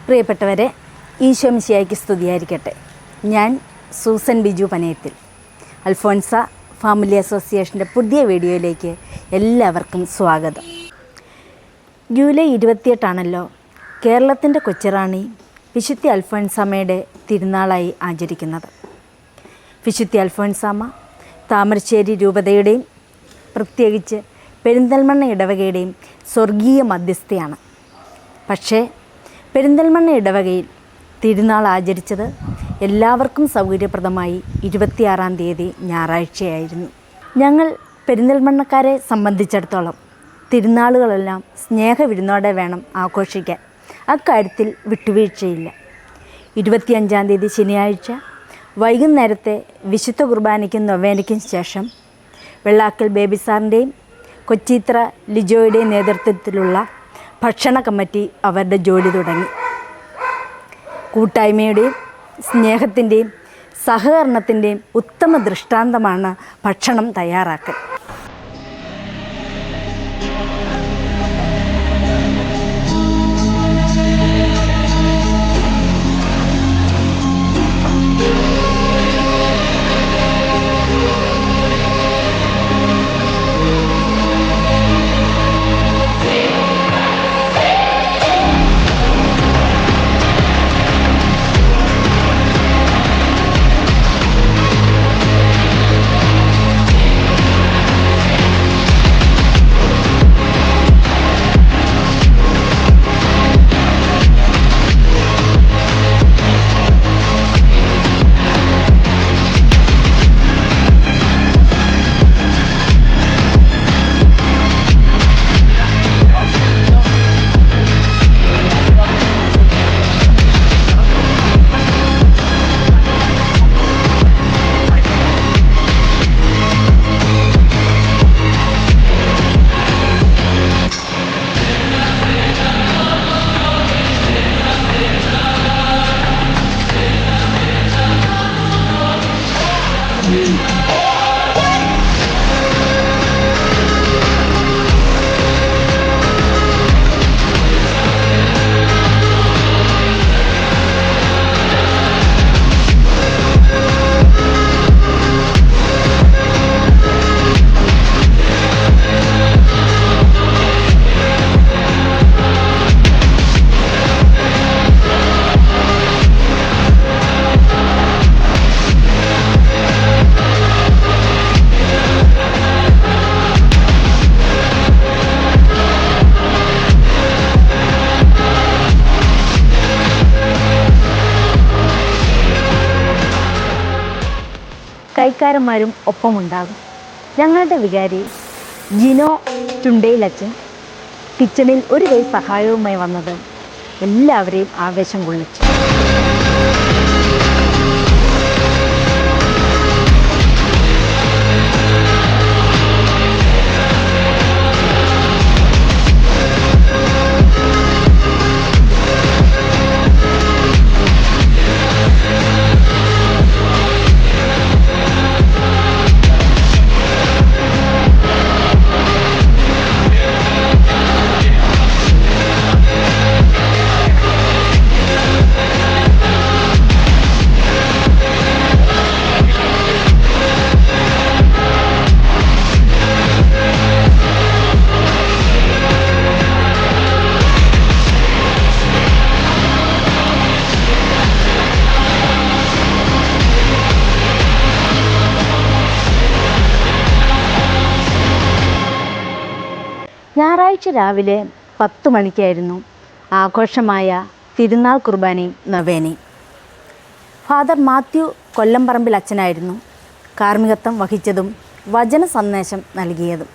പ്രിയപ്പെട്ടവരെ, ഈശോ മിശിഹായ്ക്ക് സ്തുതിയായിരിക്കട്ടെ. ഞാൻ സൂസൻ ബിജു പനയത്തിൽ. അൽഫോൻസ ഫാമിലി അസോസിയേഷൻ്റെ പുതിയ വീഡിയോയിലേക്ക് എല്ലാവർക്കും സ്വാഗതം. ജൂലൈ 28 കേരളത്തിൻ്റെ കൊച്ചുറാണി വിശുദ്ധി അൽഫോൻസാമ്മയുടെ തിരുനാളായി ആചരിക്കുന്നത്. വിശുദ്ധി അൽഫോൻസാമ്മ താമരശ്ശേരി രൂപതയുടെയും പ്രത്യേകിച്ച് പെരിന്തൽമണ്ണ ഇടവകയുടെയും സ്വർഗീയ മധ്യസ്ഥയാണ്. പക്ഷേ പെരിന്തൽമണ്ണ ഇടവകയിൽ തിരുനാൾ ആചരിച്ചത് എല്ലാവർക്കും സൗകര്യപ്രദമായി 26 ഞായറാഴ്ചയായിരുന്നു. ഞങ്ങൾ പെരിന്തൽമണ്ണക്കാരെ സംബന്ധിച്ചിടത്തോളം തിരുനാളുകളെല്ലാം സ്നേഹവിരുന്നോടെ വേണം ആഘോഷിക്കാൻ. അക്കാര്യത്തിൽ വിട്ടുവീഴ്ചയില്ല. 25 ശനിയാഴ്ച വൈകുന്നേരത്തെ വിശുദ്ധ കുർബാനയ്ക്കും നൊവേനയ്ക്കും ശേഷം വെള്ളാക്കൽ ബേബി സാറിൻ്റെയും കൊച്ചിത്ര ലിജോയുടെയും നേതൃത്വത്തിലുള്ള ഭക്ഷണ കമ്മിറ്റി അവരുടെ ജോലി തുടങ്ങി. കൂട്ടായ്മയുടെയും സ്നേഹത്തിൻ്റെയും സഹകരണത്തിൻ്റെയും ഉത്തമ ദൃഷ്ടാന്തമാണ് ഭക്ഷണം തയ്യാറാക്കൽ. കൈക്കാരന്മാരും ഒപ്പമുണ്ടാകും. ഞങ്ങളുടെ വികാരി ജിനോ ചുണ്ടയിലച്ചൻ കിച്ചണിൽ ഒരു കൈ സഹായവുമായി വന്നത് എല്ലാവരെയും ആവേശം കൊള്ളിച്ചു. ഞായറാഴ്ച രാവിലെ 10 മണിക്കായിരുന്നു ആഘോഷമായ തിരുനാൾ കുർബാനയും നൊവേനയും. ഫാദർ മാത്യു കൊല്ലംപറമ്പിൽ അച്ഛനായിരുന്നു കാർമ്മികത്വം വഹിച്ചതും വചന സന്ദേശം നൽകിയതും.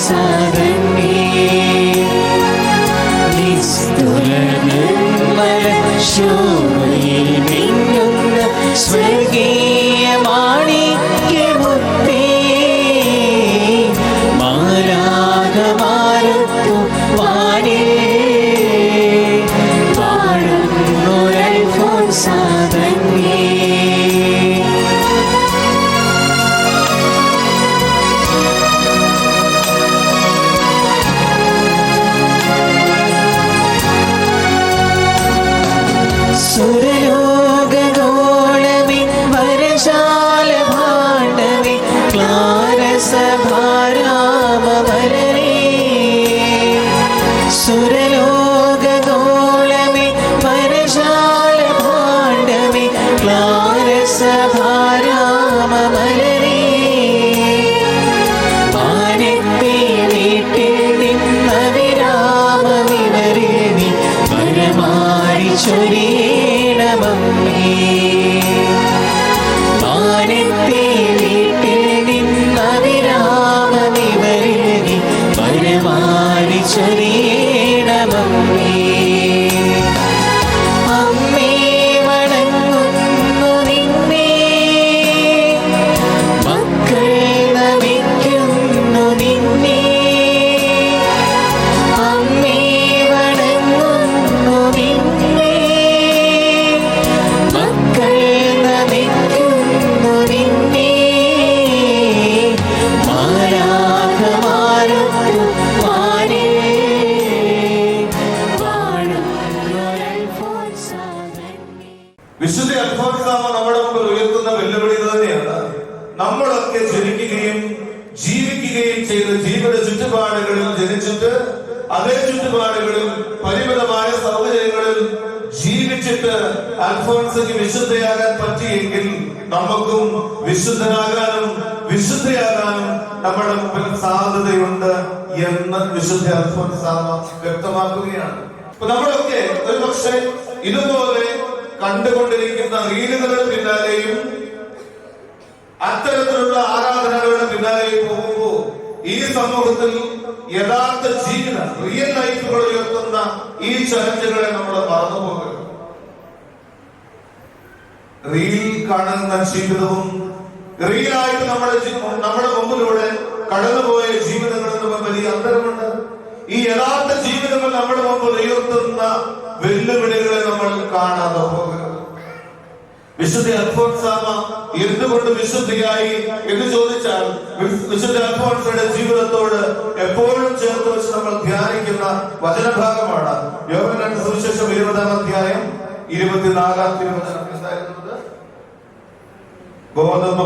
Saben ശോഭയിൽ മിന്നുന്ന സ്വർഗീയ മാണിക്യമുത്തേ, മാലാഖമാരൊത്തു വാനിൽ വാഴുന്നൊരൽഫോൻസാതങ്ങേ. സുരലോകഗോളമേ വരജാലഭാണ്ഡമേ ക്ലാരസഭാരാമവലരേ. സുരലോകഗോളമേ വരജാലഭാണ്ഡമേ ക്ലാരസഭാരാമവലരേ. മാനത്തെ വീട്ടിൽ നിന്നവിരാമ വിവരേവി വരമായി ചൊരിയണമമ്മേ. മാനത്തെ വീട്ടിൽ നിന്നവിരാമ വിവരേവി വരമായി ചൊരിയണമമ്മേ. അമ്മേ വണങ്ങുന്നു നിന്നെ, മക്കൾ നമിക്കുന്നു നിന്നെ. അമ്മേ വണങ്ങുന്നു നിന്നെ, മക്കൾ നമിക്കുന്നു നിന്നെ. മാലാഖമാരൊത്തു വാനിൽ വാഴുന്നൊരൽഫോൻസാതങ്ങേ. വിശുദ്ധ അൽഫോൻസാമ നമ്മുടെ മുമ്പിൽ ഉയർത്തുന്ന വെല്ലുവിളി തന്നെയാണ്. നമ്മളൊക്കെ ജനിക്കുകയും ജീവിക്കുകയും ചെയ്ത ജീവിത ചുറ്റുപാടുകളിൽ ജനിച്ചിട്ട് അതേ ചുറ്റുപാടുകളിൽ പരിമിതമായ സാഹചര്യങ്ങളിൽ ജീവിച്ചിട്ട് അൽഫോൻസയ്ക്ക് വിശുദ്ധയാകാൻ പറ്റിയെങ്കിൽ നമുക്കും വിശുദ്ധനാകാനും വിശുദ്ധയാകാനും നമ്മുടെ മുമ്പിൽ സാധ്യതയുണ്ട് എന്ന് വിശുദ്ധ അൽഫോൻസാമ വ്യക്തമാക്കുകയാണ്. അപ്പൊ നമ്മളൊക്കെ ഒരു പക്ഷേ ഇതുപോലെ കണ്ടുകൊണ്ടിരിക്കുന്ന റീലുകളുടെ പിന്നാലെയും അത്തരത്തിലുള്ള ആരാധനകളുടെ പിന്നാലെയും പോകുമ്പോൾ ഈ സമൂഹത്തിൽ യഥാർത്ഥ ജീവിതം റിയൽ ലൈഫുകൾ ഉയർത്തുന്ന ഈ ചലഞ്ചുകളെ നമ്മൾ മറന്നുപോകരുത്. റീൽ കാണുന്ന ജീവിതവും റിയലായിട്ട് നമ്മുടെ മുമ്പിലൂടെ കടന്നുപോയ ജീവിതങ്ങളിൽ നിന്ന് വലിയ അന്തരമുണ്ട്. ഈ യഥാർത്ഥ ജീവിതങ്ങൾ നമ്മുടെ മുമ്പിൽ ഉയർത്തുന്ന വെല്ലുവിളികളെ നമ്മൾ കാണാതെ പോകരുത്. വിശുദ്ധ അൽഫോൻസാമ എന്തുകൊണ്ട് വിശുദ്ധിയായി എന്ന് ചോദിച്ചാൽ വിശുദ്ധ അൽഫോൻസയുടെ ജീവിതത്തോട് എപ്പോഴും ചേർത്ത് വെച്ച് നമ്മൾ ധ്യാനിക്കുന്ന വചനഭാഗമാണ് യോഹന്നാന്റെ സുവിശേഷം 20-ാം അധ്യായം 24-ാം തിരുവചനം. എന്തായിരുന്നത്? ഗോതമ്പ്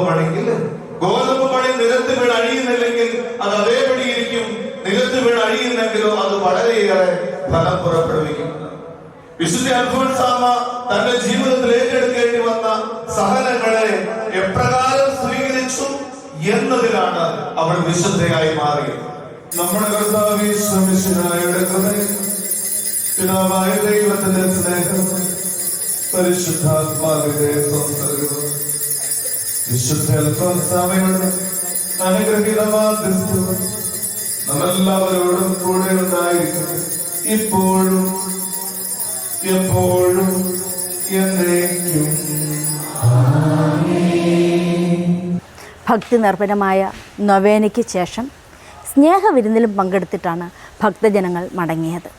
മണി നിലത്ത് വീണ് അഴിയുന്നില്ലെങ്കിൽ അത് അതേപടി ഇരിക്കും, നിലത്ത് വീണ് അഴിയുന്നെങ്കിലോ അത് വളരെയേറെ ഫലം പുറപ്പെടുവിക്കും. വിശുദ്ധ അൽഫോൻസാമ തന്റെ ജീവിതത്തിൽ ഏറ്റെടുക്കേണ്ടി വന്ന സഹനങ്ങളെ എപ്രകാരം സ്വീകരിച്ചു എന്നതിലാണ് അവൾ വിശുദ്ധയായി മാറിയത്. നമ്മുടെ കർത്താവ് യേശുമിശിഹായുടെ കൃപയും പിതാവായ ദൈവത്തിന്റെ സ്നേഹം പരിശുദ്ധാത്മാവിന്റെ സംസർഗവും വിശുദ്ധ അൽഫോൻസാമയുടെ അനുഗ്രഹീതമാധ്യസ്ഥവും നമ്മെല്ലാവരോടും കൂടെ ഉണ്ടായിരിക്കും, ഇപ്പോഴും എപ്പോഴും എന്നേക്കും. ഭക്തി നിർഭരമായ നൊവേനയ്ക്ക് ശേഷം സ്നേഹവിരുന്നിലും പങ്കെടുത്തിട്ടാണ് ഭക്തജനങ്ങൾ മടങ്ങിയത്.